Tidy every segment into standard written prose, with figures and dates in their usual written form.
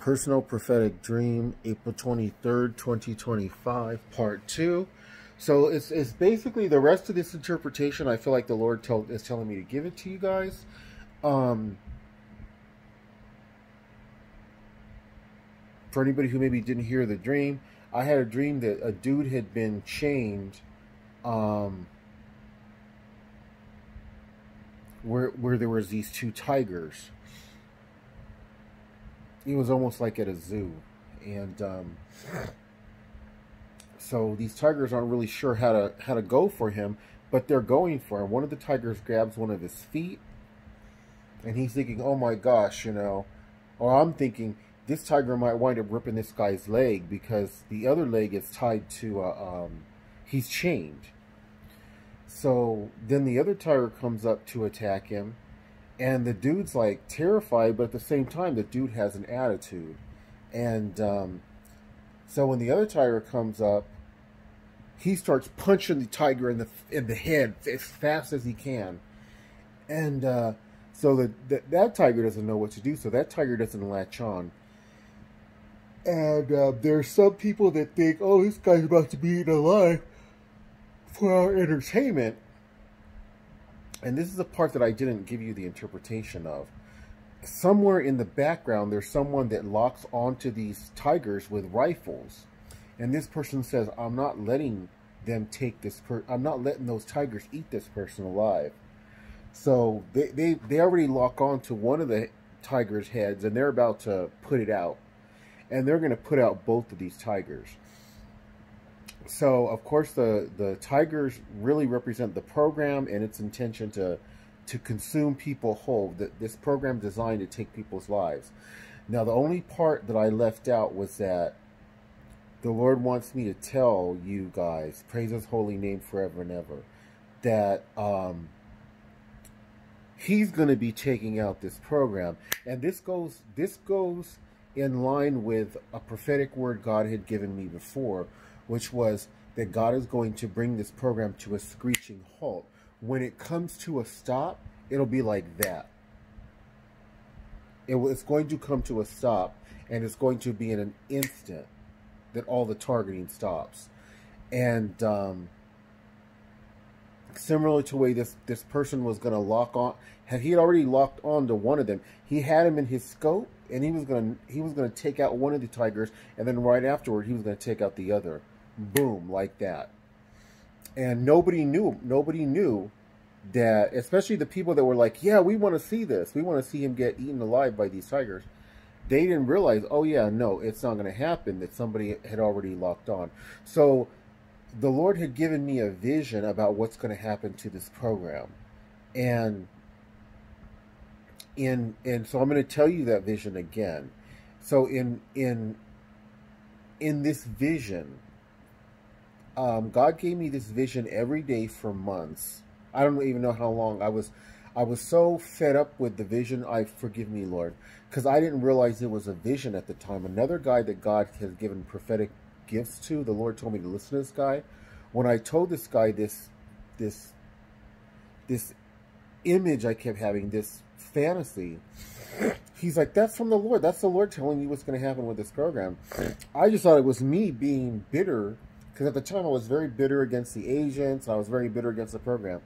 Personal Prophetic Dream, April 23rd, 2025, Part 2. So it's basically the rest of this interpretation. I feel like the Lord is telling me to give it to you guys. For anybody who maybe didn't hear the dream, I had a dream that a dude had been chained where there was these two tigers. He was almost like at a zoo, and so these tigers aren't really sure how to go for him, but they're going for him. One of the tigers grabs one of his feet, and he's thinking, "Oh my gosh, you know," or I'm thinking this tiger might wind up ripping this guy's leg because the other leg is tied to he's chained. So then the other tiger comes up to attack him. And the dude's like terrified, but at the same time, the dude has an attitude. And so when the other tiger comes up, he starts punching the tiger in the head as fast as he can. And so that tiger doesn't know what to do, so that tiger doesn't latch on. And there's some people that think, oh, this guy's about to be eaten alive for our entertainment. And this is the part that I didn't give you the interpretation of. Somewhere in the background, there's someone that locks onto these tigers with rifles. And this person says, I'm not letting them take this I'm not letting those tigers eat this person alive. So they already lock on to one of the tiger's heads, and they're about to put it out. And they're going to put out both of these tigers. So, of course, the tigers really represent the program and its intention to consume people whole. This program designed to take people's lives. Now, the only part that I left out was that the Lord wants me to tell you guys, praise His holy name forever and ever, that He's going to be taking out this program. And this goes in line with a prophetic word God had given me before, which was that God is going to bring this program to a screeching halt. When it comes to a stop, it'll be like that. It's going to come to a stop, and it's going to be in an instant that all the targeting stops. And similar to the way this person was going to lock on, he had already locked on to one of them. He had him in his scope, and he was going to take out one of the tigers, and then right afterward, he was going to take out the other. Boom, like that. And nobody knew that, especially the people that were like, yeah, we want to see this. We want to see him get eaten alive by these tigers. They didn't realize, oh yeah, no, it's not going to happen, that somebody had already locked on. So the Lord had given me a vision about what's going to happen to this program. And so I'm going to tell you that vision again. So in this vision, God gave me this vision every day for months. I don't even know how long. I was so fed up with the vision. Forgive me, Lord, because I didn't realize it was a vision at the time. Another guy that God has given prophetic gifts to, the Lord told me to listen to this guy. When I told this guy this image I kept having, this fantasy, he's like, that's from the Lord. That's the Lord telling you what's going to happen with this program. I just thought it was me being bitter, because at the time I was very bitter against the agents. I was very bitter against the program.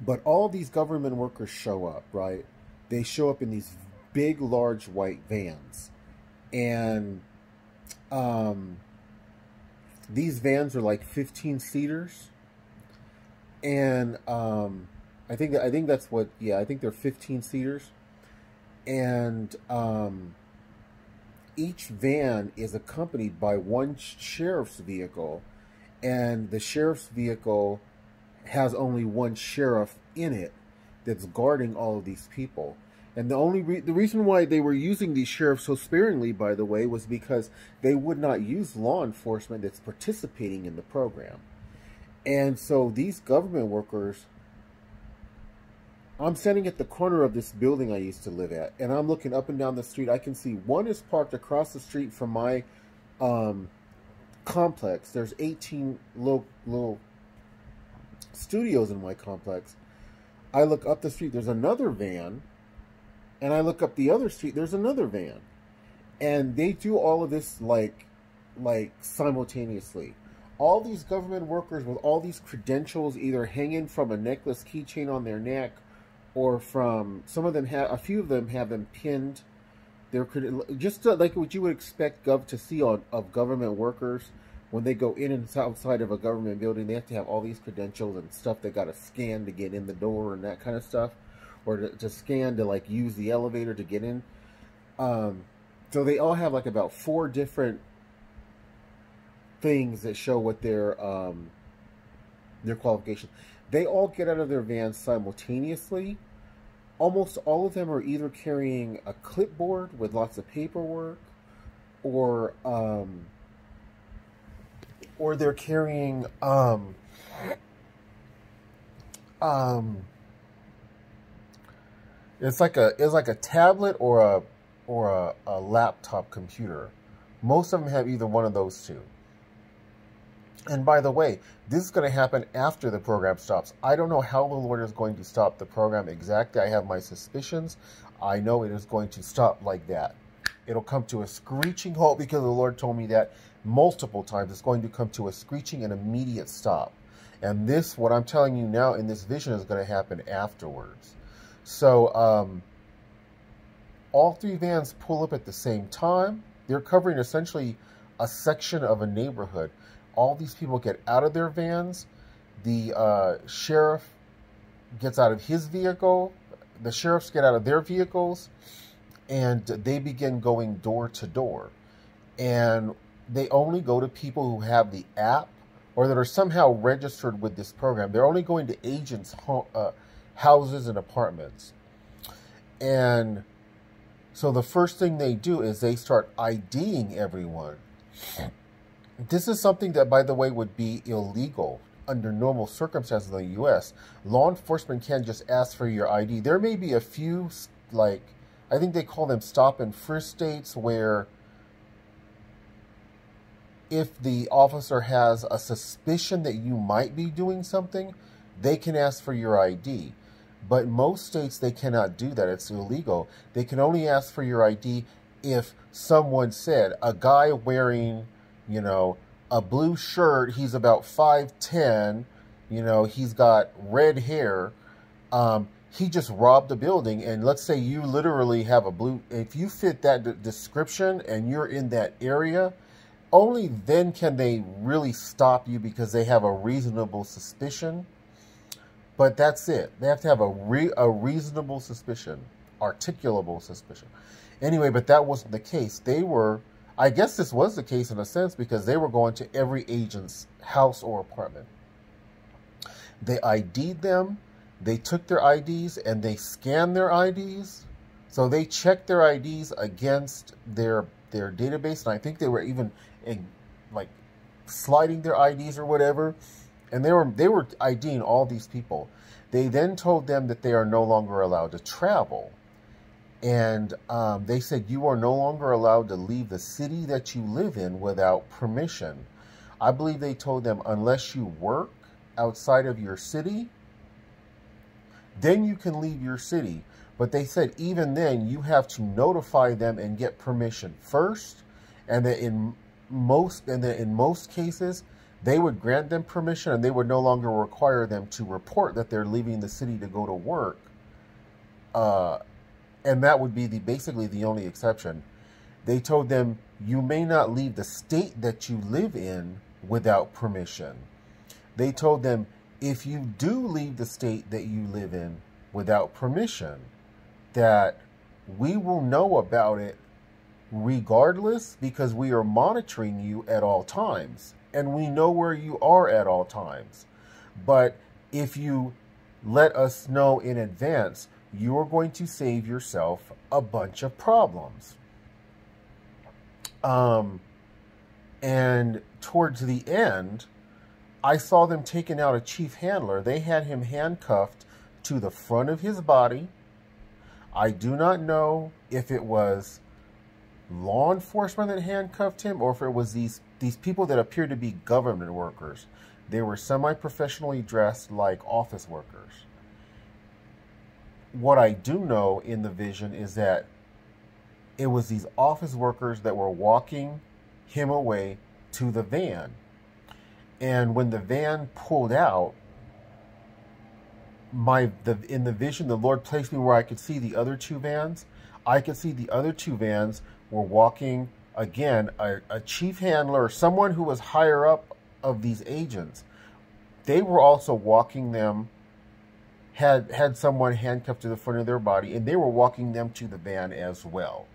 But all these government workers show up, right? They show up in these big, large white vans. And these vans are like 15-seaters. And I think that's what, yeah, I think they're 15-seaters. And each van is accompanied by one sheriff's vehicle, and the sheriff's vehicle has only one sheriff in it that's guarding all of these people. And the reason why they were using these sheriffs so sparingly, by the way, was because they would not use law enforcement that's participating in the program. And so these government workers, I'm standing at the corner of this building I used to live at, and I'm looking up and down the street. I can see one is parked across the street from my complex. There's 18 little studios in my complex. I look up the street. There's another van, And I look up the other street, there's another van. And they do all of this like simultaneously. All these government workers with all these credentials either hanging from a necklace keychain on their neck, or from some of them have, a few of them have them pinned. They're just like what you would expect to see of government workers when they go in and outside of a government building. They have to have all these credentials and stuff they got to scan to get in the door and that kind of stuff, or to scan to like use the elevator to get in. So they all have like about 4 different things that show what their qualifications. They all get out of their vans simultaneously. Almost all of them are either carrying a clipboard with lots of paperwork, or they're carrying it's like a tablet or a laptop computer. Most of them have either one of those two. And by the way, this is going to happen after the program stops. I don't know how the Lord is going to stop the program exactly. I have my suspicions. I know it is going to stop like that. It'll come to a screeching halt, because the Lord told me that multiple times. It's going to come to a screeching and immediate stop. And this, what I'm telling you now in this vision, is going to happen afterwards. So, all 3 vans pull up at the same time. They're covering essentially a section of a neighborhood. All these people get out of their vans. The sheriff gets out of his vehicle. The sheriffs get out of their vehicles. And they begin going door to door. And they only go to people who have the app or that are somehow registered with this program. They're only going to agents' houses and apartments. And so the first thing they do is they start IDing everyone. This is something that, by the way, would be illegal under normal circumstances in the U.S. Law enforcement can't just ask for your ID. There may be a few, like, I think they call them stop and frisk states, where if the officer has a suspicion that you might be doing something, they can ask for your ID. But most states, they cannot do that. It's illegal. They can only ask for your ID if someone said, a guy wearing, you know, a blue shirt, he's about 5'10", you know, he's got red hair, he just robbed a building. And let's say you literally have a blue, if you fit that description and you're in that area, only then can they really stop you, because they have a reasonable suspicion. But that's it. They have to have a reasonable suspicion, articulable suspicion. Anyway, but that wasn't the case. They were, I guess this was the case in a sense, because they were going to every agent's house or apartment. They ID'd them. They took their IDs and they scanned their IDs. So they checked their IDs against their database. And I think they were even like sliding their IDs or whatever. And they were IDing all these people. They then told them that they are no longer allowed to travel. And they said, you are no longer allowed to leave the city that you live in without permission. I believe they told them, unless you work outside of your city, then you can leave your city. But they said, even then, you have to notify them and get permission first. And that in most cases, they would grant them permission, and they would no longer require them to report that they're leaving the city to go to work. And that would be basically the only exception. They told them, you may not leave the state that you live in without permission. They told them, if you do leave the state that you live in without permission, that we will know about it regardless, because we are monitoring you at all times. And we know where you are at all times. But if you let us know in advance, you are going to save yourself a bunch of problems. And towards the end, I saw them taking out a chief handler. They had him handcuffed to the front of his body. I do not know if it was law enforcement that handcuffed him, or if it was these people that appeared to be government workers. They were semi-professionally dressed like office workers. what I do know in the vision is that it was these office workers that were walking him away to the van. And when the van pulled out, in the vision, the Lord placed me where I could see the other two vans. I could see the other two vans were walking, again, a chief handler, someone who was higher up of these agents. They were also walking them, had someone handcuffed to the front of their body, and they were walking them to the van as well,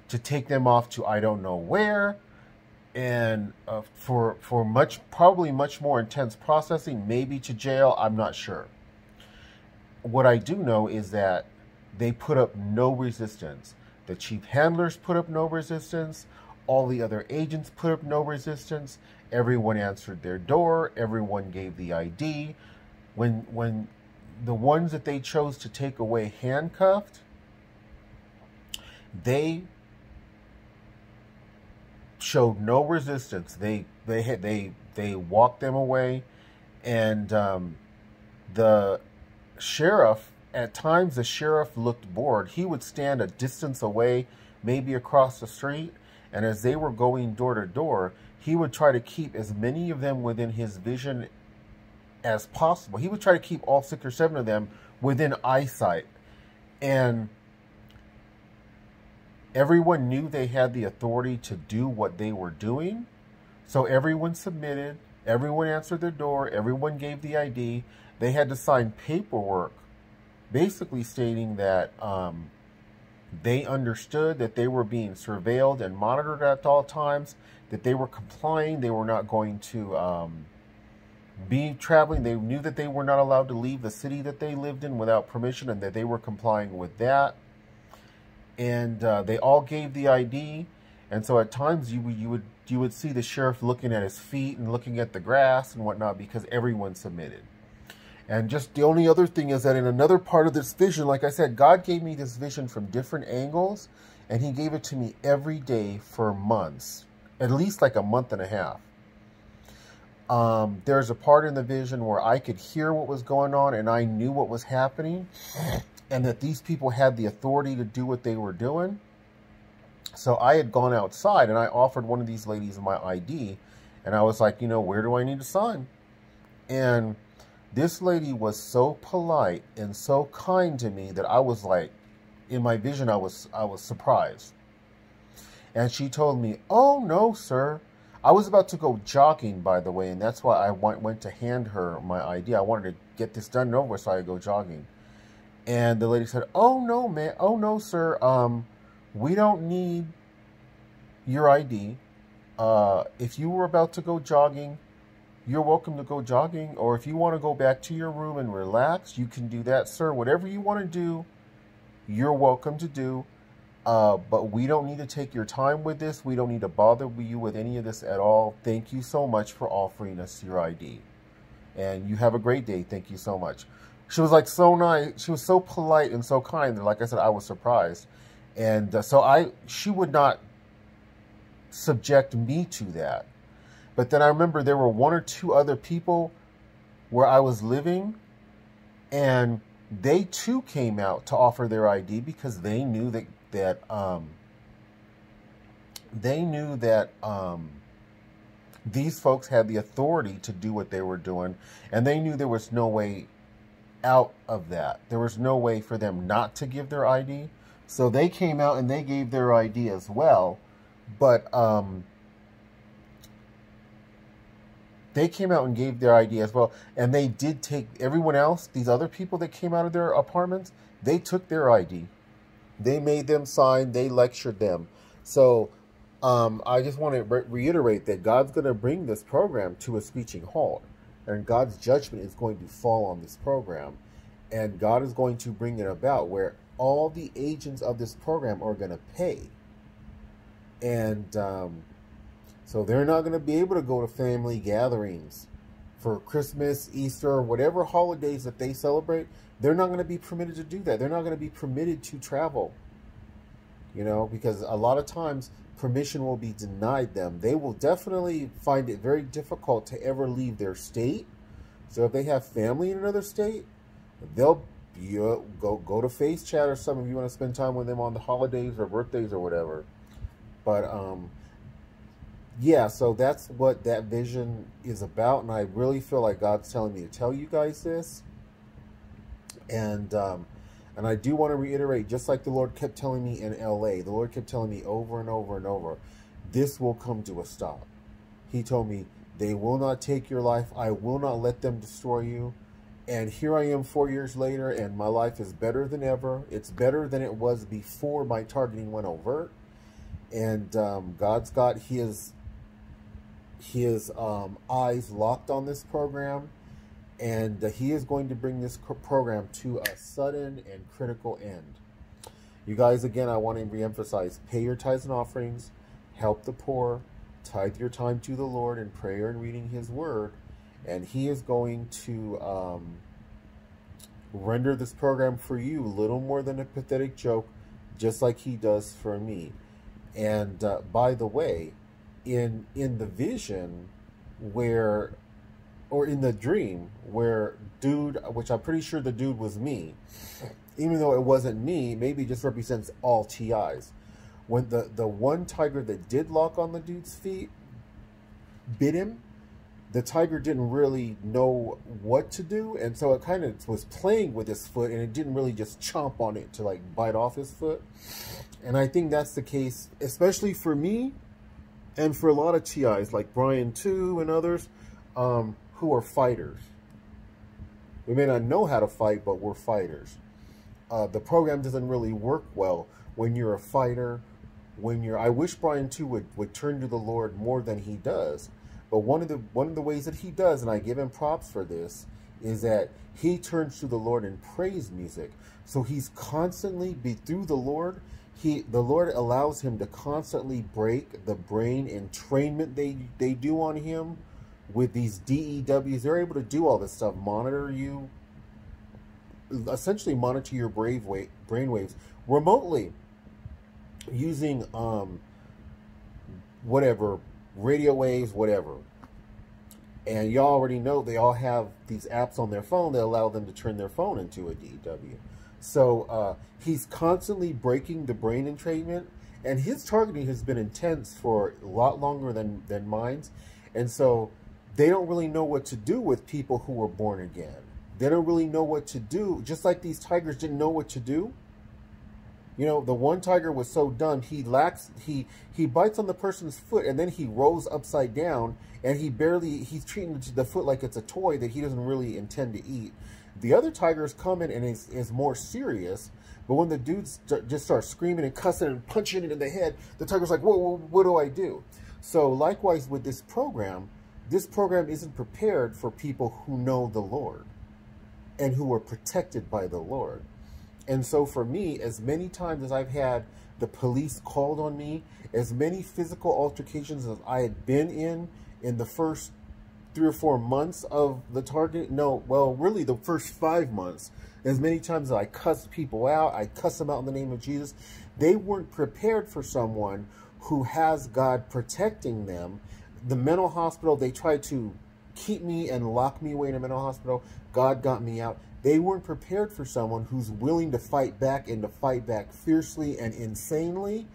to take them off to I don't know where, and for probably much more intense processing, maybe to jail, I'm not sure. What I do know is that they put up no resistance. The chief handlers put up no resistance. All the other agents put up no resistance. Everyone answered their door. Everyone gave the ID. When the ones that they chose to take away handcuffed, they showed no resistance. They walked them away, and the sheriff, at times the sheriff looked bored. He would stand a distance away, maybe across the street, and as they were going door to door, he would try to keep as many of them within his vision as possible. He would try to keep all 6 or 7 of them within eyesight. And everyone knew they had the authority to do what they were doing. So everyone submitted, everyone answered their door, everyone gave the ID. They had to sign paperwork basically stating that they understood that they were being surveilled and monitored at all times, that they were complying, they were not going to be traveling. They knew that they were not allowed to leave the city that they lived in without permission, and that they were complying with that. And they all gave the ID. And so at times you would see the sheriff looking at his feet and looking at the grass and whatnot, because everyone submitted. And just the only other thing is that in another part of this vision, like I said, God gave me this vision from different angles, and he gave it to me every day for months, at least like a month and a half. There's a part in the vision where I could hear what was going on, and I knew what was happening, and that these people had the authority to do what they were doing. So I had gone outside, and I offered one of these ladies my ID, and I was like, where do I need to sign? And this lady was so polite and so kind to me that I was like, in my vision, I was surprised. And she told me, "Oh, no, sir." I was about to go jogging, by the way, and that's why I went to hand her my ID. I wanted to get this done and over with so I could go jogging. And the lady said, "Oh, no, man. Oh, no, sir. We don't need your ID. If you were about to go jogging, you're welcome to go jogging. Or if you want to go back to your room and relax, you can do that, sir. Whatever you want to do, you're welcome to do. But we don't need to take your time with this. We don't need to bother you with any of this at all. Thank you so much for offering us your ID. And you have a great day. Thank you so much." She was like so nice. She was so polite and so kind that, like I said, I was surprised. And she would not subject me to that. But then I remember there were 1 or 2 other people where I was living, and they too came out to offer their ID because they knew that these folks had the authority to do what they were doing, and they knew there was no way out of that. There was no way for them not to give their ID. So they came out and they gave their ID as well. But they came out and gave their ID as well. And they did take everyone else, these other people that came out of their apartments, they took their ID. They made them sign. They lectured them. So I just want to reiterate that God's going to bring this program to a screeching halt. And God's judgment is going to fall on this program. And God is going to bring it about where all the agents of this program are going to pay. And so they're not going to be able to go to family gatherings for Christmas, Easter, whatever holidays that they celebrate. They're not going to be permitted to do that. They're not going to be permitted to travel. Because a lot of times permission will be denied them. They will definitely find it very difficult to ever leave their state. So if they have family in another state, they'll you go to Face Chat or something if you want to spend time with them on the holidays or birthdays or whatever. But yeah, so that's what that vision is about, and I really feel like God's telling me to tell you guys this. And I do want to reiterate, just like the Lord kept telling me in LA, the Lord kept telling me over and over and over, this will come to a stop. He told me, they will not take your life. I will not let them destroy you. And here I am 4 years later, and my life is better than ever. It's better than it was before my targeting went overt. And God's got his eyes locked on this program. And he is going to bring this program to a sudden and critical end. You guys, again, I want to reemphasize, pay your tithes and offerings, help the poor, tithe your time to the Lord in prayer and reading his word. And he is going to render this program for you little more than a pathetic joke, just like he does for me. And by the way, in the vision where... or in the dream where dude, which I'm pretty sure the dude was me, even though it wasn't me, maybe it just represents all TIs. When the one tiger that did lock on the dude's feet bit him, the tiger didn't really know what to do, and so it kind of was playing with his foot, and it didn't really just chomp on it to like bite off his foot. And I think that's the case, especially for me and for a lot of TIs like Brian too and others, who are fighters. We may not know how to fight, but we're fighters. The program doesn't really work well when you're a fighter. I wish Brian too would turn to the Lord more than he does. But one of the ways that he does, and I give him props for this, is that he turns to the Lord in praise music. So he's constantly through the Lord. The Lord allows him to constantly break the brain entrainment they do on him. With these DEWs, they're able to do all this stuff, monitor you, essentially monitor your brainwaves remotely using whatever, radio waves, whatever. And you already know they all have these apps on their phone that allow them to turn their phone into a DEW. So he's constantly breaking the brain entrainment, and his targeting has been intense for a lot longer than mine's. And so they don't really know what to do with people who were born again. They don't really know what to do, just like these tigers didn't know what to do. You know, the one tiger was so dumb, he bites on the person's foot, and then he rolls upside down, and he's treating the foot like it's a toy that he doesn't really intend to eat. The other tigers come in and is more serious, but when the dudes just start screaming and cussing and punching it in the head, the tiger's like, whoa, what do I do? So likewise with this program isn't prepared for people who know the Lord and who are protected by the Lord. And so for me, as many times as I've had the police called on me, as many physical altercations as I had been in the first 3 or 4 months of the target, really the first 5 months, as many times as I cussed people out, I cussed them out in the name of Jesus, they weren't prepared for someone who has God protecting them. The mental hospital, they tried to keep me and lock me away in a mental hospital. God got me out. They weren't prepared for someone who's willing to fight back and to fight back fiercely and insanely,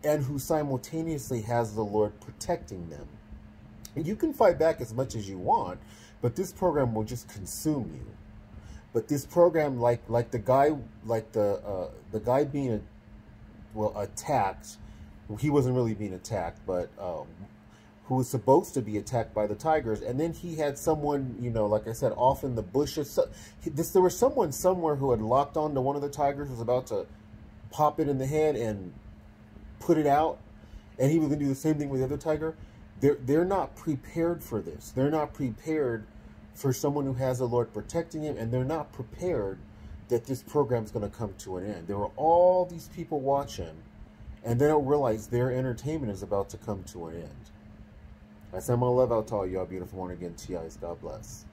and who simultaneously has the Lord protecting them. And you can fight back as much as you want, but this program will just consume you. But this program, like the guy being attacked, he wasn't really being attacked, but who was supposed to be attacked by the tigers, and then he had someone, like I said, off in the bushes. There was someone somewhere who had locked onto one of the tigers, was about to pop it in the head and put it out, and he was going to do the same thing with the other tiger. They're not prepared for this. They're not prepared for someone who has the Lord protecting him, and they're not prepared that this program is going to come to an end. There are all these people watching, and they don't realize their entertainment is about to come to an end. I send my love out to all y'all beautiful born again TIs. God bless.